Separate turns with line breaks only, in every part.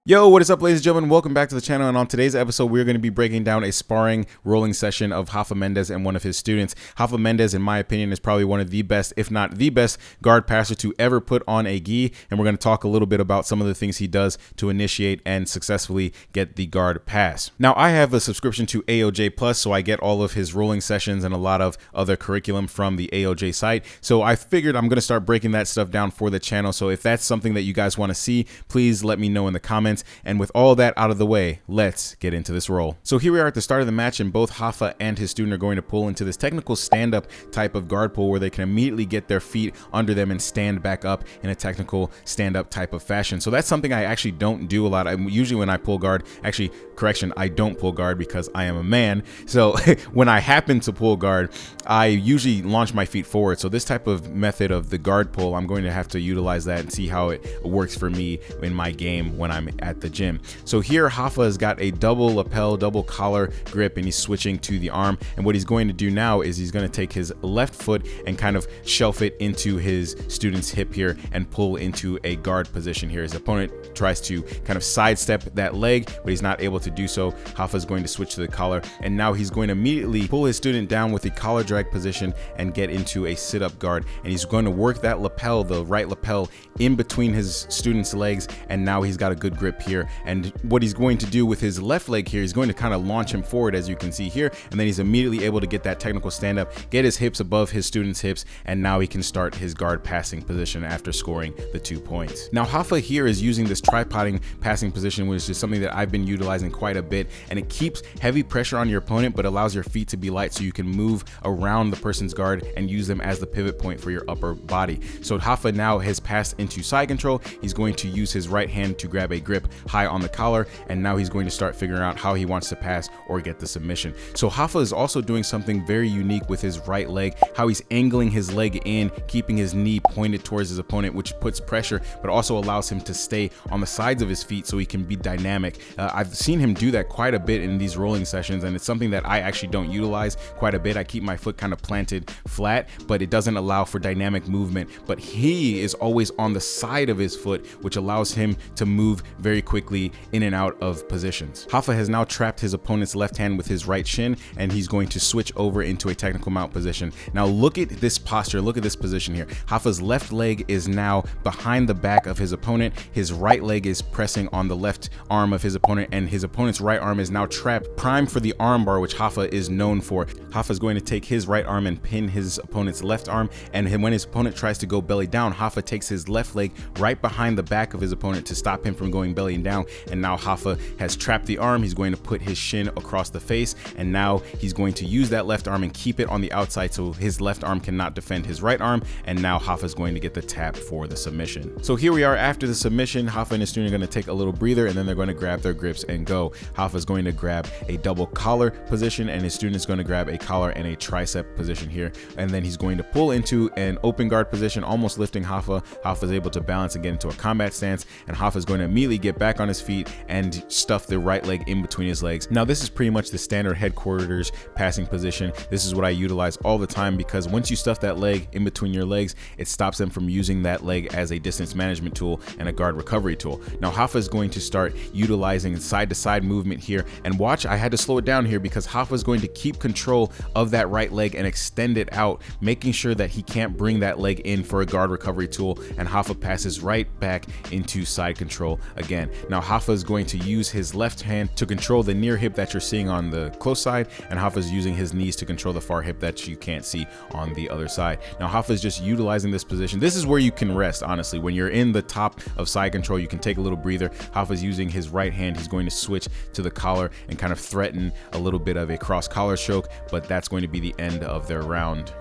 Yo, what is up, ladies and gentlemen? Welcome back to the channel, and on today's episode, we're going to be breaking down a sparring rolling session of Rafa Mendes and one of his students. Rafa Mendes, in my opinion, is probably one of the best, if not the best, guard passer to ever put on a gi, and we're going to talk a little bit about some of the things he does to initiate and successfully get the guard pass. Now, I have a subscription to AOJ Plus, so I get all of his rolling sessions and a lot of other curriculum from the AOJ site, so I figured I'm going to start breaking that stuff down for the channel. So if that's something that you guys want to see, please let me know in the comments. And with all that out of the way, let's get into this roll. So here we are at the start of the match, and both Rafa and his student are going to pull into this technical stand-up type of guard pull where they can immediately get their feet under them and stand back up in a technical stand-up type of fashion. So that's something I actually don't do a lot. Usually when I pull guard, actually, correction, I don't pull guard because I am a man. So when I happen to pull guard, I usually launch my feet forward. So this type of method of the guard pull, I'm going to have to utilize that and see how it works for me in my game when I'm at the gym. So here Rafa has got a double lapel, double collar grip, and he's switching to the arm. And what he's going to do now is he's going to take his left foot and kind of shelf it into his student's hip here and pull into a guard position here. His opponent tries to kind of sidestep that leg, but he's not able to do so. Rafa is going to switch to the collar, and now he's going to immediately pull his student down with a collar drag position and get into a sit-up guard. And he's going to work that lapel, the right lapel, in between his student's legs, and now he's got a good grip here. And what he's going to do with his left leg here, he's going to kind of launch him forward, as you can see here, and then he's immediately able to get that technical stand up, get his hips above his student's hips, and now he can start his guard passing position after scoring the 2 points. Now Rafa here is using this tripoding passing position, which is something that I've been utilizing quite a bit, and it keeps heavy pressure on your opponent but allows your feet to be light so you can move around the person's guard and use them as the pivot point for your upper body. So Rafa now has passed into side control. He's going to use his right hand to grab a grip high on the collar, and now he's going to start figuring out how he wants to pass or get the submission. So Rafa is also doing something very unique with his right leg, how he's angling his leg in, keeping his knee pointed towards his opponent, which puts pressure but also allows him to stay on the sides of his feet so he can be dynamic. I've seen him do that quite a bit in these rolling sessions, and it's something that I actually don't utilize quite a bit. I keep my foot kind of planted flat, but it doesn't allow for dynamic movement, but he is always on the side of his foot, which allows him to move very quickly in and out of positions. Rafa has now trapped his opponent's left hand with his right shin, and he's going to switch over into a technical mount position. Now look at this posture, look at this position here. Rafa's left leg is now behind the back of his opponent, his right leg is pressing on the left arm of his opponent, and his opponent's right arm is now trapped, primed for the arm bar, which Rafa is known for. Rafa is going to take his right arm and pin his opponent's left arm, and when his opponent tries to go belly down, Rafa takes his left leg right behind the back of his opponent to stop him from going belly down. And now Rafa has trapped the arm. He's going to put his shin across the face, and now he's going to use that left arm and keep it on the outside so his left arm cannot defend his right arm, and now Rafa is going to get the tap for the submission. So here we are after the submission. Rafa and his student are going to take a little breather, and then they're going to grab their grips and go. Rafa is going to grab a double collar position, and his student is going to grab a collar and a tricep position here, and then he's going to pull into an open guard position, almost lifting Rafa. Rafa is able to balance and get into a combat stance, and Rafa is going to immediately get back on his feet and stuff the right leg in between his legs. Now this is pretty much the standard headquarters passing position. This is what I utilize all the time, because once you stuff that leg in between your legs, it stops them from using that leg as a distance management tool and a guard recovery tool. Now Rafa is going to start utilizing side to side movement here, and watch, I had to slow it down here because Rafa is going to keep control of that right leg and extend it out, making sure that he can't bring that leg in for a guard recovery tool, and Rafa passes right back into side control again. Now Rafa is going to use his left hand to control the near hip that you're seeing on the close side, and Rafa is using his knees to control the far hip that you can't see on the other side. Now Rafa is just utilizing this position. This is where you can rest, honestly. When you're in the top of side control, you can take a little breather. Rafa is using his right hand. He's going to switch to the collar and kind of threaten a little bit of a cross collar choke, but that's going to be the end of their round.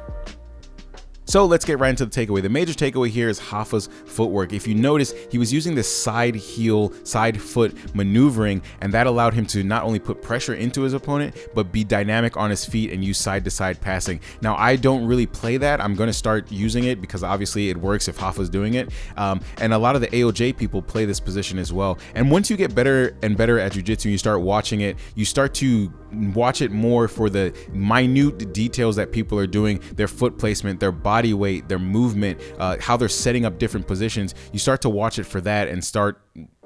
So let's get right into the takeaway. The major takeaway here is Rafa's footwork. If you notice, he was using this side heel, side foot maneuvering, and that allowed him to not only put pressure into his opponent, but be dynamic on his feet and use side to side passing. Now, I don't really play that. I'm going to start using it because obviously it works if Rafa's doing it. And a lot of the AOJ people play this position as well. And once you get better and better at jiu-jitsu, you start watching it, you start to watch it more for the minute details that people are doing, their foot placement, their body weight, their movement, how they're setting up different positions. You start to watch it for that and start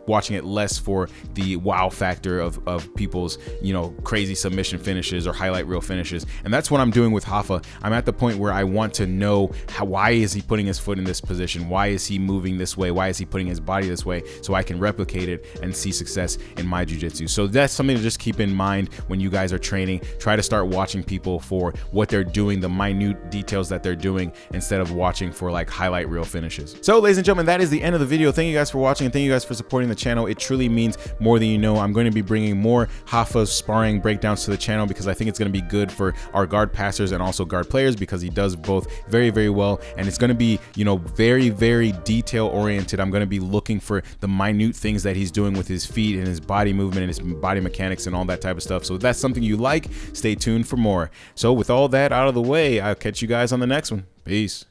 watching it less for the wow factor of people's, you know, crazy submission finishes or highlight reel finishes. And that's what I'm doing with Rafa. I'm at the point where I want to know why is he putting his foot in this position? Why is he moving this way? Why is he putting his body this way? So I can replicate it and see success in my jiu-jitsu. So that's something to just keep in mind when you guys are training. Try to start watching people for what they're doing, the minute details that they're doing, instead of watching for like highlight reel finishes. So ladies and gentlemen, that is the end of the video. Thank you guys for watching, and thank you guys for supporting the channel. It truly means more than you know. I'm going to be bringing more Rafa's sparring breakdowns to the channel because I think it's going to be good for our guard passers and also guard players, because he does both very, very well. And it's going to be, you know, very, very detail oriented. I'm going to be looking for the minute things that he's doing with his feet and his body movement and his body mechanics and all that type of stuff. So if that's something you like, stay tuned for more. So with all that out of the way, I'll catch you guys on the next one. Peace.